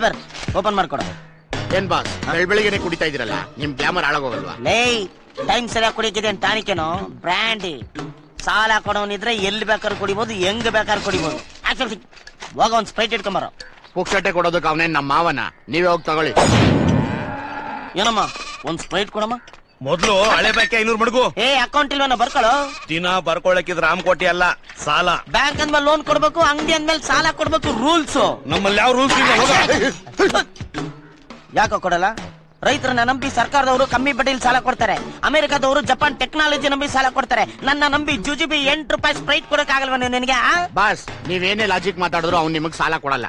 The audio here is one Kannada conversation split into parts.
ಸಾಬರ್ ಓಪನ್ ಮಾಡ್ಕೊಡ. ಏನ್ ಬಾಸ್ ಬೆಳಿಗ್ಗೆನೆ ಕುಡಿತಾ ಇದ್ರಲ್ಲ, ನಿಮ್ ಗ್ಲಾಮರ್ ಹಾಳಾಗೋಗಲ್ವಾ? ಲೇ ಟೈಮ್ ಸರಿಯಾಗಿ ಕುಡಿಕಿದೆ ಟಾನಿಕೇನು ಬ್ರ್ಯಾಂಡಿ. ಸಾಲ ಕೊಡೋನಿದ್ರೆ ಎಲ್ಲಿ ಬೇಕಾದ್ರೂ ಕುಡಿಬಹುದು, ಹೆಂಗ್ ಬೇಕಾದ್ರೂ ಕುಡಿಬಹುದು. ಹೋಗ ಒಂದ್ ಸ್ಪ್ರೈಟ್ ಇಟ್ಕೊಂಬಾರ. ಪುಕ್ಸಟ್ಟೆ ಕೊಡೋದಕ್ಕೆ ಅವನೇನ್ ನಮ್ಮ ಮಾವನ, ನೀವೇ ಹೋಗಿ ತಗೊಳ್ಳಿ. ಏನಮ್ಮ ಒಂದ್ ಸ್ಪ್ರೈಟ್ ಕೊಡಮ್ಮ. ಮೊದ್ಲು ಹಳೆ ಬಾಕಿ 500 ಮಡಗು. ಏ ಅಕೌಂಟ್ ಇಲ್ವನ ಬರ್ಕೊಳ್ಳೋ. ದಿನ ಬರ್ಕೊಳಕಿದ್ ರಾಮಕೋಟಿ ಅಲ್ಲ, ಸಾಲ. ಬ್ಯಾಂಕ್ ಅಂದ್ಮೇಲೆ ಲೋನ್ ಕೊಡ್ಬೇಕು, ಅಂಗಡಿ ಅಂದ್ಮೇಲೆ ಸಾಲ ಕೊಡ್ಬೇಕು, ರೂಲ್ಸ್. ನಮ್ಮಲ್ಲಿ ಯಾವ ರೂಲ್ಸ್ ಇಲ್ಲ. ಯಾಕೋ ಕೊಡಲ್ಲ? ರೈತರನ್ನ ನಂಬಿ ಸರ್ಕಾರದವರು ಕಮ್ಮಿ ಬಡ್ಡಿಲಿ ಸಾಲ ಕೊಡ್ತಾರೆ. ಅಮೆರಿಕದವರು ಜಪಾನ್ ಟೆಕ್ನಾಲಜಿ ನಂಬಿ ಸಾಲ ಕೊಡ್ತಾರೆ. ನನ್ನ ನಂಬಿ ಜುಜುಬಿ 8 ರೂಪಾಯಿ ಸ್ಪ್ರೈಟ್ ಕೊಡಕ್ ಆಗಲ್ವ ನಿನಗೆ? ಬಾಸ್ ನೀವೇನೇ ಲಾಜಿಕ್ ಮಾತಾಡಿದ್ರು ಅವ್ನು ನಿಮಗ್ ಸಾಲ ಕೊಡಲ್ಲ.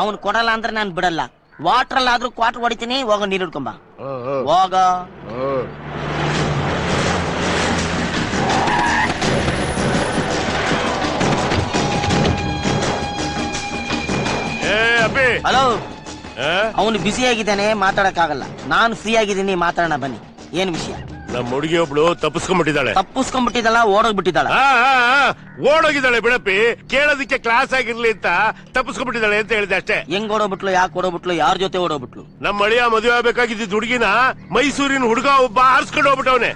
ಅವ್ನು ಕೊಡಲ್ಲ ಅಂದ್ರೆ ನಾನ್ ಬಿಡಲ್ಲ. ವಾಟರ್ ಅಲ್ಲಾದ್ರೂ ಕ್ವಾರ್ಟರ್ ಹೊಡಿತೀನಿ. ಹೋಗ ನೀರು ಹಿಡ್ಕೊಂಬ. ಹೋಗ. ಹಲೋ, ಅವನು ಬಿಸಿ ಆಗಿದ್ದಾನೆ, ಮಾತಾಡಕ್ ಆಗಲ್ಲ. ನಾನು ಫ್ರೀ ಆಗಿದ್ದೀನಿ, ಮಾತಾಡೋಣ ಬನ್ನಿ. ಏನ್ ವಿಷಯ? ನಮ್ಮ ಹುಡುಗಿ ಒಬ್ಳು ತಪ್ಪಿಸ್ಕೊಂಡ್ಬಿಟ್ಟಿದ್ದಾಳೆ. ತಪ್ಪಿಸ್ಕೊಂಡ್ಬಿಟ್ಟಿದ್ದಾಳ? ಓಡೋಗ್ಬಿಟ್ಟಿದ್ದಾಳ? ಓಡೋಗಿದ್ದಾಳೆ ಬಿಡಪ್ಪಿ. ಕೇಳೋದಕ್ಕೆ ಕ್ಲಾಸ್ ಆಗಿರ್ಲಿ ಅಂತ ತಪ್ಪಿಸ್ಕೊಂಡ್ಬಿಟ್ಟಿದ್ದಾಳೆ ಅಂತ ಹೇಳಿದೆ ಅಷ್ಟೇ. ಹೆಂಗ್ ಓಡೋಗ್ಬಿಟ್ಲು? ಯಾಕೆ ಓಡೋಗ್ಬಿಟ್ಲು? ಯಾರ ಜೊತೆ ಓಡೋಗ್ಬಿಟ್ಲು? ನಮ್ಮ ಅಳಿಯ ಮದುವೆ ಆಗ್ಬೇಕಾಗಿದ್ದ ಹುಡುಗಿನ ಮೈಸೂರಿನ ಹುಡುಗ ಒಬ್ಬ ಆರ್ಸ್ಕೊಂಡು ಹೋಗ್ಬಿಟ್ಟವನೆ.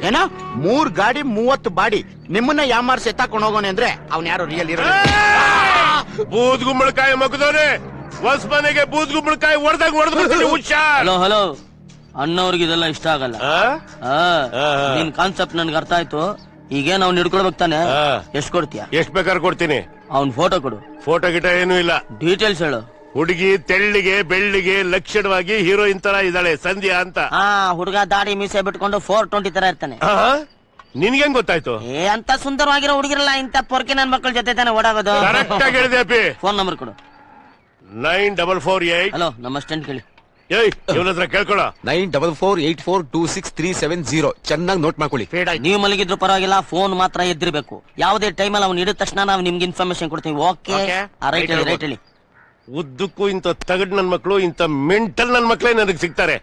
ಏನೋ 3 ಗಾಡಿ 30 ಬಾಡಿ ನಿಮ್ಮನ್ನ ಯಾಮಾರ್ಸ್ ಎತ್ತಾಕೊಂಡು ಹೋಗೋನೆ ಅಂದ್ರೆ ಅವ್ನ್ ಯಾರು ರಿಯಲ್ ಇರೋ ಬೂದ್ ಗುಂಬಳಕಾಯಿ ಮಗದವನೆ. ಹೊಸ ಮನೆಗೆ ಬೂದ್ ಗುಂಬಳಕಾಯಿ ಹೊಡೆದಾಗ ಹೊಡೆದ್ಬಿಡ್ತೀನಿ. ಹುಷಾರ್. ಹಲೋ ಹಲೋ, ಅಣ್ಣವ್ರಿಗೆ ಇದೆಲ್ಲ ಇಷ್ಟ ಆಗಲ್ಲ. ನಿನ್ ಕಾನ್ಸೆಪ್ಟ್ ನನ್ಗೆ ಅರ್ಥ ಆಯ್ತು. ಈಗೇನ್ ಅವ್ನ್ ಹಿಡ್ಕೊಳ್ಬೇಕು ತಾನೆ? ಎಷ್ಟ್ ಕೊಡ್ತೀಯ? ಎಷ್ಟ್ ಬೇಕಾದ್ರೆ ಕೊಡ್ತೀನಿ. ಅವ್ನ್ ಫೋಟೋ ಕೊಡು. ಫೋಟೋ ಗಿಟ ಏನೂ ಇಲ್ಲ. ಡೀಟೇಲ್ಸ್ ಹೇಳು. ಹುಡುಗಿ ತೆಳ್ಳಿಗೆ ಬೆಳ್ಳಿಗೆ ಲಕ್ಷಣವಾಗಿ ಹೀರೋಯಿನ್ ತರ ಇದ್ದಾಳೆ, ಸಂಧ್ಯಾ ಅಂತ. ಹುಡುಗ ದಾಡಿ ಮೀಸೆ ಬಿಟ್ಕೊಂಡು 420 ತರ ಇರ್ತಾನೆ. ನಿನ್ಗೆಂಗ್ ಗೊತ್ತಾಯ್ತು? ಅಂತ ಸುಂದರವಾಗಿರೋ ಹುಡುಗಿರಲ್ಲ ಇಂತ ಪೊರ್ಕೆ ನನ್ ಮಕ್ಕಳ ಜೊತೆ ತಾನೆ ಓಡಾಗೋದು. ಕರೆಕ್ಟ್ ಆಗಿ ಹೇಳಿದೆ ಅಪ್ಪಿ. ಫೋನ್ ನಂಬರ್ ಕೊಡು. 9448. ಹಲೋ, ನಮ್ಮ ಅಸ್ಟೆಂಟ್ ಕೇಳಿ. ಇವನ ಹತ್ರ ಕೇಳ್ಕೊಳ. 9448426370. ಚೆನ್ನಾಗಿ ನೋಟ್ ಮಾಡ್ಕೊಳ್ಳಿ. ನೀವು ಮಲಗಿದ್ರು ಪರವಾಗಿಲ್ಲ, ಫೋನ್ ಮಾತ್ರ ಎದ್ದಿರ್ಬೇಕು. ಯಾವುದೇ ಟೈಮಲ್ಲಿ ಅವ್ನು ಹಿಡಿದ ತಕ್ಷಣ ನಾವು ನಿಮ್ಗೆ ಇನ್ಫಾರ್ಮೇಶನ್ ಕೊಡ್ತೀವಿ. ಓಕೆ? ರೈಟ್ ಹೇಳಿ, ರೈಟ್ ಹೇಳಿ. ಉದ್ದಕ್ಕೂ ಇಂತ ತಗಡ್ ನನ್ ಮಕ್ಳು, ಇಂತ ಮೆಂಟಲ್ ನನ್ ಮಕ್ಳೇ ನನಗ್ ಸಿಗ್ತಾರೆ.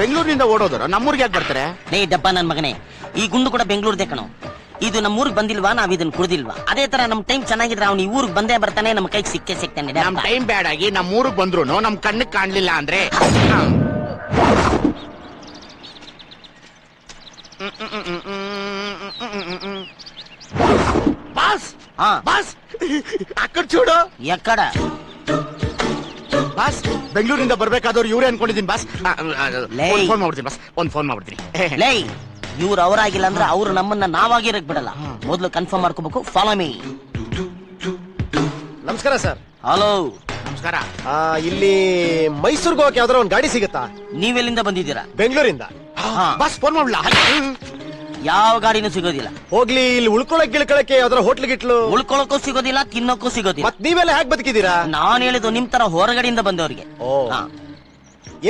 ಬೆಂಗಳೂರಿನಿಂದ ಓಡೋದ್ರು ನಮ್ಮೂರ್ಗೆ ಯಾಕೆ ಬರ್ತಾರೆ? ಲೇ ಡಬ್ಬ ನನ್ ಮಗನೇ, ಈ ಗುಂಡು ಕೂಡ ಬೆಂಗಳೂರ್ದೇ ಕಣೋ. ಇದು ನಮ್ಮ ಊರಿಗೆ ಬಂದಿಲ್ವಾ, ನಾವ್ ಇದನ್ನ ಕುಡ್ದಿಲ್ವಾ? ಅದೇ ತರ ನಮ್ ಟೈಮ್ ಚೆನ್ನಾಗಿದ್ರೆ ಅವ್ನು ಈ ಊರಿಗೆ ಬಂದೇ ಬರ್ತಾನೆ, ನಮ್ ಕೈಗೆ ಸಿಕ್ಕೇ ಸಿಗ್ತಾನೆ. ನಮ್ ಟೈಮ್ ಬ್ಯಾಡ್ ಆಗಿ ನಮ್ ಊರಿಗೆ ಬಂದ್ರು ನಮ್ ಕಣ್ಣಿಗೆ ಕಾಣ್ಲಿಲ್ಲ ಅಂದ್ರೆ ಬಾಸ್ ಬಾಸ್ ಅಕ್ಕಡ್ ಚೂಡು. ಎಕ್ಕಡ ಬಾಸ್ ಬೆಂಗಳೂರಿಂದ ಬರ್ಬೇಕಾದವ್ರು ಇವ್ರೆ ಅನ್ಕೊಂಡಿದ್ದೀನಿ ಬಾಸ್. ಫೋನ್ ಮಾಡ್ಬಿಡ್ತೀನಿ ಬಾಸ್, ಒಂದ್ ಫೋನ್ ಮಾಡ್ಬಿಡ್ತೀನಿ. ಲೈ, ಇವ್ರು ಅವರಾಗಿಲ್ಲ ಅಂದ್ರೆ ಅವ್ರು ನಮ್ಮನ್ನ ನಾವಾಗಿರಕ್ ಬಿಡಲ್ಲ. ಮೊದ್ಲು ಕನ್ಫರ್ಮ್ ಮಾಡ್ಕೋಬೇಕು. Follow me. ನಮಸ್ಕಾರ ಸರ್. ಹಲೋ ನಮಸ್ಕಾರ. ಇಲ್ಲಿ ಮೈಸೂರ್ಗೆ ಹೋಗಕ್ಕೆ ಯಾವ್ದಾರ ಒಂದ್ ಗಾಡಿ ಸಿಗತ್ತಾ? ನೀವೆಲ್ಲಿಂದ ಬಂದಿದ್ದೀರಾ? ಬೆಂಗಳೂರಿಂದ. ಬಾಸ್ ಫೋನ್ ಮಾಡ್ಲಾ? ಯಾವ ಗಾಡಿನೂ ಸಿಗೋದಿಲ್ಲ. ಹೋಗ್ಲಿ, ಇಲ್ಲಿ ಉಳ್ಕೊಳಕ್ ಗಿಳ್ಕೊಳಕ್ಕೆ ಯಾವ್ದಾರ ಹೋಟ್ಲ್ ಗಿಟ್ಲು? ಉಳ್ಕೊಳಕ್ಕೂ ಸಿಗೋದಿಲ್ಲ, ತಿನ್ನೋಕ್ಕೂ ಸಿಗೋದಿಲ್ಲ. ಮತ್ ನೀವೆಲ್ಲ ಹೇಗ್ ಬದುಕಿದೀರಾ? ನಾನ್ ಹೇಳಿದ್ದು ನಿಮ್ ತರ ಹೊರಗಡೆಯಿಂದ ಬಂದವರಿಗೆ.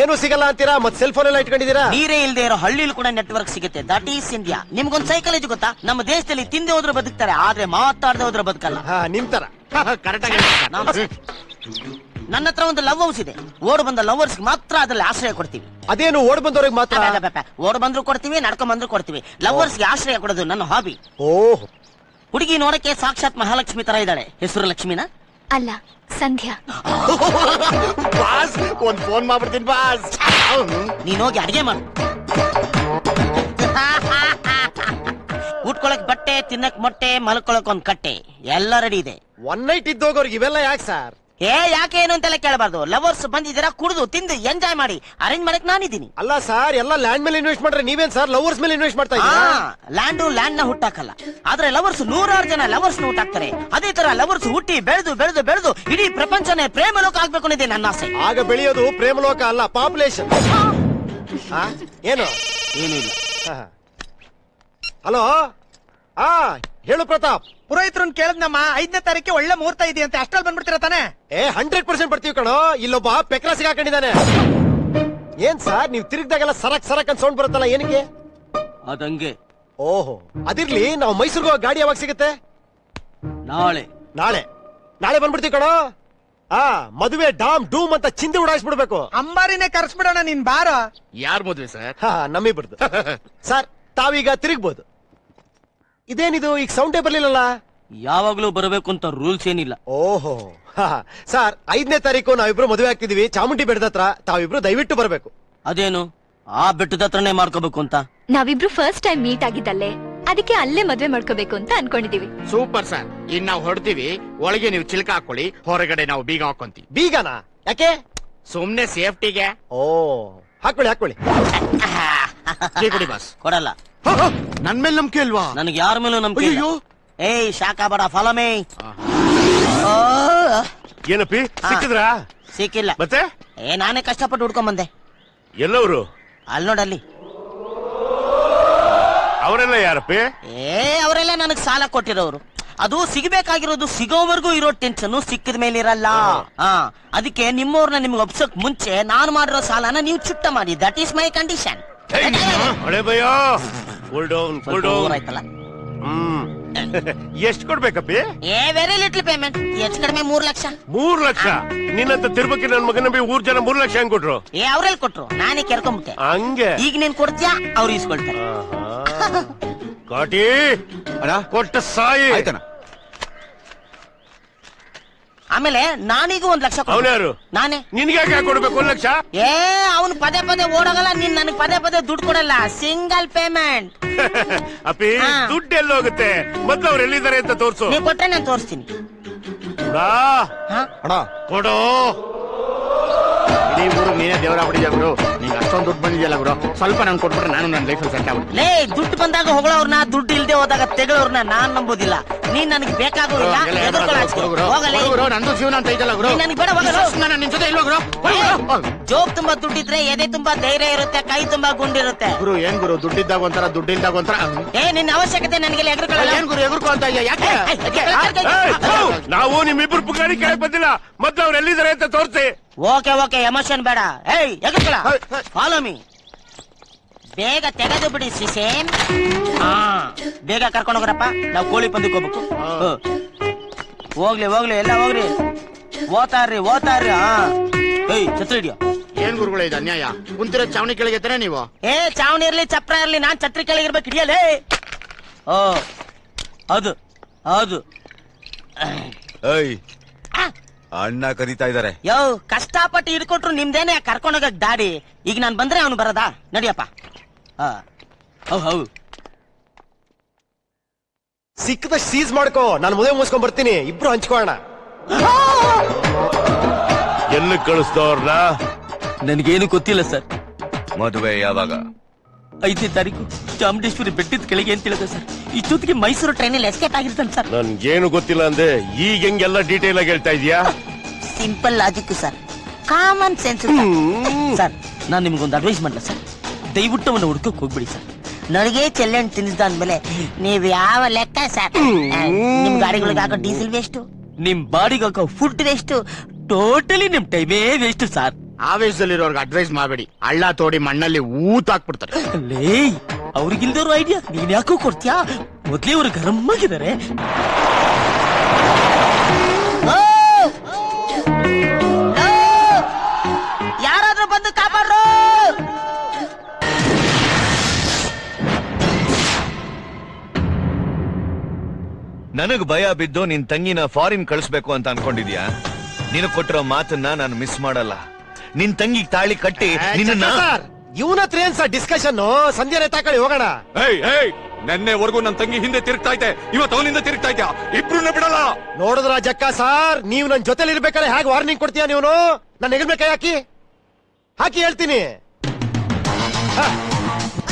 ಏನು ಸಿಗಲ್ಲ ಅಂತೀರಾ? ಮತ್ ಸೆಲ್ ಫೋನ್ ಎಲ್ಲ ಇಟ್ಕೊಂಡಿದೀರಾ? ನೀರೇ ಇಲ್ಲದೆ ಇರೋ ಹಳ್ಳಿಲಿ ಕೂಡ ನೆಟ್ವರ್ಕ್ ಸಿಗುತ್ತೆ. That is India. ನಿಮ್ಗೊಂದ್ ಸೈಕಾಲಜಿ ಗೊತ್ತಾ? ನಮ್ಮ ದೇಶದಲ್ಲಿ ತಿಂದೆ ಹೋದ್ರೆ ಬದುಕ್ತಾರೆ, ಆದ್ರೆ ಮಾತಾಡದೆ ಹೋದ್ರೆ ಬದುಕಲ್ಲ. ನಿಮ್ ತರ ಕರೆಕ್ಟ್ ಆಗಿ. ನನ್ನ ಹತ್ರ ಒಂದು ಲವ್ ಹೌಸ್ ಇದೆ. ಓಡ್ ಬಂದ ಲವರ್ಸ್ ಮಾತ್ರ ಅದ್ರಲ್ಲಿ ಆಶ್ರಯ ಕೊಡ್ತೀವಿ. ಅದೇನು ಓಡ್ ಬಂದವ್ರಿಗೆ ಮಾತ್ರ? ಓಡ್ ಬಂದ್ರು ಕೊಡ್ತೀವಿ, ನಡ್ಕೊಂಡ್ ಬಂದ್ರು ಕೊಡ್ತೀವಿ. ಲವರ್ಸ್ಗೆ ಆಶ್ರಯ ಕೊಡೋದು ನನ್ನ ಹಾಬಿ. ಓಹ್, ಹುಡುಗಿ ನೋಡಕ್ಕೆ ಸಾಕ್ಷಾತ್ ಮಹಾಲಕ್ಷ್ಮಿ ತರ ಇದ್ದಾಳೆ. ಹೆಸರು ಲಕ್ಷ್ಮಿನ? ಅಲ್ಲ, ಸಂಧ್ಯಾ. ಬಾಸ್ ಒಂದ್ ಫೋನ್ ಮಾಡ್ಬಿಡ್ತೀನಿ ಬಾಸ್. ನೀನ್ ಹೋಗಿ ಅಡಿಗೆ ಮಾಡು. ಉಟ್ಕೊಳಕ್ ಬಟ್ಟೆ, ತಿನ್ನಕ್ ಮೊಟ್ಟೆ, ಮಲ್ಕೊಳಕ್ ಒಂದ್ ಕಟ್ಟೆ, ಎಲ್ಲ ರೆಡಿ ಇದೆ. ಒನ್ ನೈಟ್ ಇದ್ದೋಗೋರ್ಗೆ ಇವೆಲ್ಲ ಯಾಕೆ ಸರ್? ಯಾಕೆ ಏನು ಅಂತೆಲ್ಲ ಕೇಳಬಾರ್ದು. ಲವರ್ಸ್ ಬಂದಿದ್ದೀರಾ, ಕುಡಿದು ತಿಂದು ಎಂಜಾಯ್ ಮಾಡಿ. ಅರೇಂಜ್ ಮಾಡಕ್ ನಾನಿದ್ದೀನಿ. ಅಲ್ಲ ಸರ್, ಎಲ್ಲ ಲ್ಯಾಂಡ್ ಮೇಲೆ ಇನ್ವೆಸ್ಟ್ ಮಾಡ್ರೆ ನೀವೇನ್ ಸರ್ ಲವರ್ಸ್ ಮೇಲೆ ಇನ್ವೆಸ್ಟ್ ಮಾಡ್ತಾ ಇದ್ದೀರಾ? ಲ್ಯಾಂಡ್ ನ ಹುಟ್ಟಾಕಲ್ಲ, ಆದ್ರೆ ಲವರ್ಸ್ 100 ಜನ ಲವರ್ಸ್ ನ ಹುಟ್ಟಾಕ್ತಾರೆ. ಅದೇ ತರ ಲವರ್ಸ್ ಹುಟ್ಟಿ ಬೆಳೆದು ಬೆಳೆದು ಬೆಳೆದು ಇಡೀ ಪ್ರಪಂಚನೇ ಪ್ರೇಮ ಲೋಕ ಆಗ್ಬೇಕು ಅನ್ನೋದೇ ನನ್ನ ಆಸೆ. ಆಗ ಬೆಳೆಯೋದು ಪ್ರೇಮ ಲೋಕ ಅಲ್ಲ, ಪಾಪ್ಯುಲೇಷನ್. ಏನು ಏನಿಲ್ಲ. ಹಲೋ, ಹೇಳು ಪ್ರತಾಪ್. ಪುರೋಹಿತ್ರನ್ ಕೇಳದ್ನಮ್ಮ, 5ನೇ ತಾರೀಕಿಗೆ ಒಳ್ಳೆ ಮುಹೂರ್ತ ಇದೆಯಂತೆ. ಅಷ್ಟ್ರಲ್ಲಿ ಬಂದ್ಬಿಡ್ತೀರಾ ತಾನೆ? 100% ಬರ್ತೀವಿ ಕಣೋ. ಇಲ್ಲೊಬ್ಬ ಪೆಕ್ರ ಸಿಗಾಕೊಂಡಿದ್ದಾನೆ. ಏನ್ ಸರ್, ನೀವ್ ತಿರುಗ್ದಾಗೆಲ್ಲ ಸರಕ್ ಸರಕ್ ಅಂತ ಸೌಂಡ್ ಬರುತ್ತಲ್ಲ, ಏನಕ್ಕೆ? ಅದಂಗೆ. ಓಹೋ, ಅದಿರ್ಲಿ. ನಾವು ಮೈಸೂರ್ಗೆ ಹೋಗೋ ಗಾಡಿ ಯಾವಾಗ ಸಿಗುತ್ತೆ? ನಾಳೆ. ನಾಳೆ ನಾಳೆ ಬಂದ್ಬಿಡ್ತೀವಿ ಕಣೋ. ಮದುವೆ ಡಾಮ್ ಡೂಮ್ ಅಂತ ಚಿಂದಿ ಉಡಾಯಿಸ್ಬಿಡ್ಬೇಕು. ಅಂಬಾರಿನೇ ಕರ್ಸ್ಬಿಡೋಣ, ನೀನ್ ಬಾರ. ಯಾರ್ ಮದ್ವೆ ಸರ್? ನಮ್ಮಿಬ್ರದ್ದು. ಸರ್, ತಾವೀಗ ತಿರುಗ್ಬೋದು. ಇದೇನಿದು ಈಗ ಸೌಂಡೇ ಬರ್ಲಿಲ್ಲಲ್ಲ? ಯಾವಾಗ್ಲೂ ಬರಬೇಕು ಅಂತ ರೂಲ್ಸ್ ಏನಿಲ್ಲ. ಓಹೋ ಸರ್, 5ನೇ ತಾರೀಕು ನಾವಿಬ್ರು ಮದುವೆ ಆಗ್ತಿದೀವಿ ಚಾಮುಂಡಿ ಬೆಟ್ಟದ ಹತ್ರ. ತಾವಿಬ್ರು ದಯವಿಟ್ಟು ಬರಬೇಕು. ಅದೇನು ಆ ಬೆಟ್ಟದ ಹತ್ರನೇ ಮಾಡ್ಕೋಬೇಕು ಅಂತ? ನಾವಿಬ್ರು ಫಸ್ಟ್ ಟೈಮ್ ಮೀಟ್ ಆಗಿದ್ದಲ್ಲೇ, ಅದಕ್ಕೆ ಅಲ್ಲೇ ಮದ್ವೆ ಮಾಡ್ಕೋಬೇಕು ಅಂತ ಅನ್ಕೊಂಡಿದೀವಿ. Super sir. ಇನ್ ನಾವು ಹೊಡ್ತೀವಿ, ಒಳಗೆ ನೀವು ಚಿಲ್ಕ ಹಾಕೊಳ್ಳಿ, ಹೊರಗಡೆ ನಾವು ಬೀಗ ಹಾಕೊಂತೀವಿ. ಬೀಗನಾ? ಯಾಕೆ? ಸುಮ್ನೆ ಸೇಫ್ಟಿಗೆ. ಓ, ಹಾಕೊಳ್ಳಿ. ಟೀ ಕುಡಿ ಬಾಸ್. ಕೊಡಲ್ಲ. ನನ್ ಮೇಲೆ ನಂಬಿಕೆ ಅಲ್ವಾ? ನನಗೆ ಯಾರ ಮೇಲೂ ನಂಬಿಕೆ ಇಲ್ಲ. ಅಯ್ಯೋ. ಏಯ್ ಶಾಖಾ ಬಡ ಫಾಲೋ ಮೀ. ಏನಪ್ಪಿ ಸಿಕ್ಕಿದ್ರಾ? ಸಿಕ್ಕಿಲ್ಲ. ಮತ್ತೆ ನಾನೇ ಕಷ್ಟಪಟ್ಟು ಹುಡ್ಕೊಂಡ್ ಬಂದೆ. ಎಲ್ಲವರು? ಅಲ್ಲಿ ನೋಡಲ್ಲಿ. ಅವರೆಲ್ಲ ಯಾರಪ್ಪಿ? ಅವರೆಲ್ಲ ನನಗ್ ಸಾಲ ಕೊಟ್ಟಿರೋರು. ಅದು ಸಿಗಬೇಕಾಗಿರೋದು ಸಿಗೋವರೆಗೂ ಇರೋ ಟೆನ್ಷನ್ ಸಿಕ್ಕಿದ ಮೇಲೆ ಇರಲ್ಲ. ಅದಕ್ಕೆ ನಿಮ್ಮವ್ರನ್ನ ನಿಮ್ಗೆ ಒಪ್ಸಕ್ ಮುಂಚೆ ನಾನು ಮಾಡಿರೋ ಸಾಲನ ನೀವು ಚುಟ್ಟ ಮಾಡಿ. That is my condition. ಹಳೆ ಭಯ. Cool down. ಆಯ್ತಲ್ಲ. ಎಷ್ಟು ಕೊಡ್ಬೇಕಪ್ಪಿ? Very little payment. ಹೆಚ್ಚು ಕಡಿಮೆ 3 ಲಕ್ಷ. 3 ಲಕ್ಷ? ನಿನ್ನಂತ ತಿರುಪತಿ ನನ್ ಮಗನ ಊರ್ ಜನ 3 ಲಕ್ಷ ಹೆಂಗ್ ಕೊಟ್ರು? ಅವ್ರೆಲ್ ಕೊಟ್ರು, ನಾನೇ ಕೆರ್ಕೊಂಬಿಟ್ಟೆ. ಹಂಗೆ ಈಗ ನೀನ್ ಕೊಡ್ತೀಯಾ, ಅವ್ರು ಇಸ್ಕೊಳ್ತಾರೆ. ಕಾಟಿ ಅಣ್ಣ ಕೊಟ್ಟ ಸಾಯಿ. ಆಯ್ತಣ್ಣ. ಆಮೇಲೆ ನಾನೀಗ 1 ಲಕ್ಷ ಕೊಡ್ತೀನಿ. ಅವನ್ಯಾರು? ನಾನೇ. ನಿನ್ಗೆ ಯಾಕೆ ಕೊಡ್ಬೇಕು 1 ಲಕ್ಷ? ಅವನು ಪದೇ ಪದೇ ಓಡೋಗಲ್ಲ. ನೀನ್ ನನಗೆ ಪದೇ ದುಡ್ಡು ಕೊಡಲ್ಲ. Single payment. ಅಪ್ಪಿ ದುಡ್ಡು ಎಲ್ಲಿ ಹೋಗುತ್ತೆ? ಮೊದ್ಲು ಅವ್ರು ಎಲ್ಲಿದ್ದಾರೆ ಅಂತ ತೋರ್ಸು. ನೀವು ಕೊಟ್ರೆ ನಾನು ತೋರಿಸ್ತೀನಿ. ಅಣ್ಣ ಕೊಡು. ಇಡೀ ಊರು ನೀನೇ ದೇವರಾಗ್ಬಿಟ್ಟಿದ್ಯಾ ಗುರು. ನಿಂಗೆ ಅಷ್ಟೊಂದು ದುಡ್ಡು ಬಂದಿದೆಯಲ್ಲ ಗುರು, ಸ್ವಲ್ಪ ನಂಗೆ ಕೊಟ್ಬಿಟ್ರೆ ನಾನು ನನ್ನ ಲೈಫಲ್ಲಿ ಸೆಟ್ ಆಗ್ಬಿಟ್ಟು. ಲೇ, ದುಡ್ಡು ಬಂದಾಗ ಹೊಗಳವ್ರನ್ನ, ದುಡ್ಡು ಇಲ್ದೆ ಹೋದಾಗ ತೆಗಳವ್ರನ್ನ ನಾನ್ ನಂಬೋದಿಲ್ಲ. ನೀನ್ ನನಗೆ ಬೇಕಾಗೂ ಇಲ್ಲ. ನಂದು ಜೀವನ ಅಂತ ಐತಲ್ಲ ಗುರು. ನನಗೆ ಬೇಡ, ಹೋಗಲ್ಲ. ನಾನು ನಿನ್ ಜೊತೆ ಇಲ್ವಾ ಗುರು? ಜೋಬ್ ತುಂಬಾ ದುಡ್ಡಿದ್ರೆ ಎದೆ ತುಂಬಾ ಧೈರ್ಯ ಇರುತ್ತೆ, ಕೈ ತುಂಬಾ ಗುಂಡಿರುತ್ತೆ. ಗುರು ಏನ್ ಗುರು, ದುಡ್ಡಿದ್ದಾಗ ಒಂಥರ, ದುಡ್ಡಿಲ್ದಾಗ ಒಂಥರ. ನಿನ್ನ ಅವಶ್ಯಕತೆ ನನಗೆ ಎಗ್ರಕೊಳ್ಳಲ್ಲ. ಏನ್ ಗುರು ಎಗುರ್ಕೊ ಅಂತ ಇದೆಯಾ? ಯಾಕೆ? ನಾವು ನಿಮ್ಮಿಬ್ರು ಪುಗಾಡಿ ಕೇಳಕ್ ಬಂದಿಲ್ಲ. ಮೊದ್ಲು ಅವ್ರು ಎಲ್ಲಿದ್ದಾರೆ ಅಂತ ತೋರ್ಸಿ. ಓಕೆ ಎಮೋಷನ್ ಬೇಡ. ಎಗ್ರಕೊಳ್ಳ. Follow me. ಬೇಗ ತೆಗೆದು ಬಿಡಿ ಸಿಸೇನ್. ಬೇಗ ಕರ್ಕೊಂಡು ಹೋಗ್ರಪ್ಪ, ನಾವು ಕೋಳಿ ಪಂದಕ್ಕೆ ಹೋಗ್ಬೇಕು. ಹೋಗ್ಲಿ ಎಲ್ಲ ಹೋಗ್ರಿ. ಓತಾರ್ರಿ. ಛತ್ರಿ ಹಿಡಿಯೋ. ಏನ್ ಗುರುಗಳ ಇದು ಅನ್ಯಾಯ? ಕುಂತಿರೋ ಚಾವಣಿ ಕೆಳಗೆ ಎತ್ತನೆ ನೀವು. ಚಾವಣಿ ಇರ್ಲಿ, ಚಪ್ರ ಇರ್ಲಿ, ನಾನ್ ಛತ್ರಿ ಕೆಳಗಿರ್ಬೇಕು. ಹಿಡಿಯಲೇ. ಅದು ಏಯ್, ಅಣ್ಣ ಕರೀತಾ ಇದಾರೆ. ಕಷ್ಟಪಟ್ಟು ಹಿಡ್ಕೊಟ್ರು ನಿಮ್ದೇನೆ ಕರ್ಕೊಂಡೋಗಕ್ ದಾಡಿ. ಈಗ ನಾನ್ ಬಂದ್ರೆ ಅವನು ಬರದಾ? ನಡಿಯಪ್ಪ. ಹೌದು. ಸಿಕ್ಕದಷ್ಟು ಸೀಸ್ ಮಾಡ್ಕೋ. ನಾನು ಮದುವೆ ಮುಗಿಸ್ಕೊಂಡ್ ಬರ್ತೀನಿ, ಇಬ್ರು ಹಂಚ್ಕೋಣ. ಎಲ್ಲಿ ಕಳಿಸ್ದವ್ರನ್ನ? ನನಗೇನು ಗೊತ್ತಿಲ್ಲ ಸರ್. ಮದುವೆ ಯಾವಾಗ? 5ನೇ ತಾರೀಕು ಚಾಮುಂಡೇಶ್ವರಿ ಬೆಟ್ಟದ ಕೆಳಗೆ ಅಂತ ಹೇಳಿದೆ ಸರ್. ಇಷ್ಟೊತ್ತಿಗೆ ಮೈಸೂರು ಟ್ರೈನಲ್ಲಿ ಎಸ್ಕೇಪ್ ಆಗಿರ್ತಾನೆ ಸರ್. ನನ್ಗೇನು ಗೊತ್ತಿಲ್ಲ ಅಂದೆ, ಈಗ ಹೆಂಗೆಲ್ಲ ಡೀಟೇಲ್ ಆಗಿ ಹೇಳ್ತಾ ಇದೀಯಾ? Simple logic sir, common sense sir. ನಾನ್ ನಿಮ್ಗೊಂದು ಅಡ್ವೈಸ್ ಮಾಡಲ ಸರ್, ದಯವಿಟ್ಟು ಅವನ್ನ ಹುಡ್ಕಕ್ ಹೋಗ್ಬಿಡಿ ಸರ್. ನನಗೆ ಚೆಲ್ಲಣ್ಣು ತಿನ್ನಿಸ್ದ ಅಂದ್ಮೇಲೆ ನೀವ್ ಯಾವ ಲೆಕ್ಕ ಸರ್? ನಿಮ್ ಗಾಡಿಗಳಿಗೆ ಹಾಕೋ ಡೀಸೆಲ್ ವೇಸ್ಟ್, ನಿಮ್ ಬಾಡಿಗೆ ಹಾಕೋ ಫುಡ್ ವೇಸ್ಟ್, ಟೋಟಲಿ ನಿಮ್ ಟೈಮೇ ವೇಸ್ಟ್ ಸರ್. ಆವೇಶದಲ್ಲಿರೋರ್ಗೆ ಅಡ್ವೈಸ್ ಮಾಡಬೇಡಿ. ಹಳ್ಳ ತೋಡಿ ಮಣ್ಣಲ್ಲಿ ಊತ ಹಾಕ್ಬಿಡ್ತಾರೆ. ಲೇ, ಅವ್ರಿಗಿಲ್ದವ್ರು ಐಡಿಯಾ ನೀನ್ ಯಾಕೋ ಕೊಡ್ತೀಯಾ? ಮೊದ್ಲೇ ಅವ್ರು ಗರಂ ಆಗಿದ್ದಾರೆ. ಯಾರಾದ್ರೂ ಬಂದು ಕಾಪಾಡ್ರು. ನನಗ್ ಭಯ ಬಿದ್ದು ನಿನ್ ತಂಗಿನ ಫಾರಿನ್ ಕಳಿಸ್ಬೇಕು ಅಂತ ಅನ್ಕೊಂಡಿದ್ಯಾ? ನೀನು ಕೊಟ್ಟಿರೋ ಮಾತನ್ನ ನಾನು ಮಿಸ್ ಮಾಡಲ್ಲ. ನಿನ್ ತಂಗಿಗ್ ತಾಳಿ ಕಟ್ಟಿ ನಿನ್ನ ಸರ್, ಇವನ ಹತ್ರ ಏನ್ ಸರ್ ಡಿಸ್ಕಷನ್? ಸಂಧ್ಯಾ ತಾಕಳಿ ಹೋಗೋಣ. ನೆನ್ನೆವರೆಗೂ ನನ್ ತಂಗಿ ಹಿಂದೆ ತಿರುಗ್ತಾ ಇದ್ದೆ, ಇವತ್ತು ಅವನಿಂದ ತಿರುಗ್ತಾ ಇದ್ಯಾ? ಇಬ್ರು ಬಿಡಲ್ಲ. ನೋಡಿದ್ರ ಜಕ್ಕ ಸರ್, ನೀವು ನನ್ ಜೊತೆಲಿ ಇರ್ಬೇಕಾದ್ರೆ ಹೇಗೆ ವಾರ್ನಿಂಗ್ ಕೊಡ್ತೀಯಾ ನೀವು? ನಾನು ಎಗರ್ಬೇಕಾ? ಹಾಕಿ ಹೇಳ್ತೀನಿ.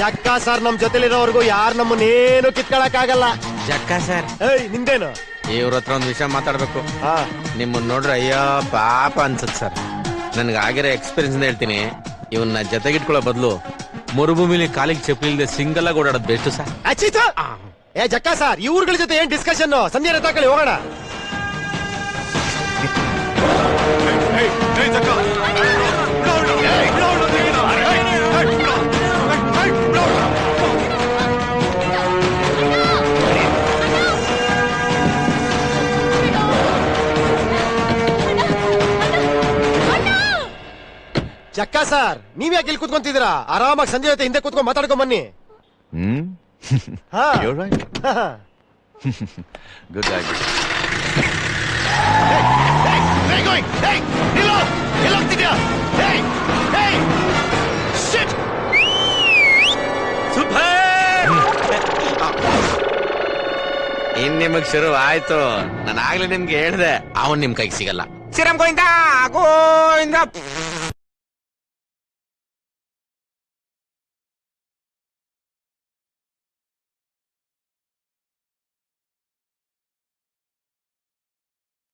ಜಕ್ಕ ಸರ್, ನಮ್ ಜೊತೆಲಿರೋವರೆಗೂ ಯಾರು ನಮ್ಮನ್ನೇನು ಕಿತ್ಕೊಳಕ್ ಆಗಲ್ಲ. ಜಕ್ಕ ಸರ್, ನಿಂದೇನು? ಇವ್ರ ಹತ್ರ ಒಂದ್ ವಿಷಯ ಮಾತಾಡ್ಬೇಕು. ನಿಮ್ಮನ್ನ ನೋಡ್ರೆ ಅಯ್ಯೋ ಪಾಪ ಅನ್ಸತ್ ಸರ್. ನನ್ಗೆ ಆಗಿರೋ ಎಕ್ಸ್ಪೀರಿಯನ್ಸ್ ಹೇಳ್ತೀನಿ. ಇವನ್ನ ಜೊತೆಗಿಟ್ಕೊಳ್ಳೋ ಬದಲು ಮರುಭೂಮಿಲಿ ಕಾಲಿಗೆ ಚಪ್ಪಲಿ ಇಲ್ಲದೆ ಸಿಂಗಲ್ ಆಗಿ ಓಡಾಡೋದು ಬೆಸ್ಟ್ ಸರ್. ಏ ಜಕ್ಕ ಸರ್, ಇವ್ರಗಳ ಜೊತೆ ಏನ್ ಡಿಸ್ಕಷನ್? ಸಂಧ್ಯಾ ತಾಕಳಿ ಹೋಗೋಣ. ಜಕ್ಕ ಸರ್, ನೀವ್ ಯಾಕೆ ಇಲ್ಲಿ ಕೂತ್ಕೊಂತಿದ್ದೀರಾ? ಆರಾಮಾಗಿ ಸಂಜೆ ಜೊತೆ ಹಿಂದೆ ಕೂತ್ಕೊಂಡು ಮಾತಾಡ್ಕೊಂಡ್ ಬನ್ನಿ. ಗುಡ್ ಆಗಿ ಇನ್ ನಿಮಗ್ ಶುರು ಆಯ್ತು. ನಾನು ಆಗ್ಲೇ ನಿಮ್ಗೆ ಹೇಳ್ದೆ ಅವನ್ ನಿಮ್ ಕೈಗೆ ಸಿಗಲ್ಲ. ಶ್ರೀರಾಮ್ ಗೋವಿಂದ ಗೋವಿಂದ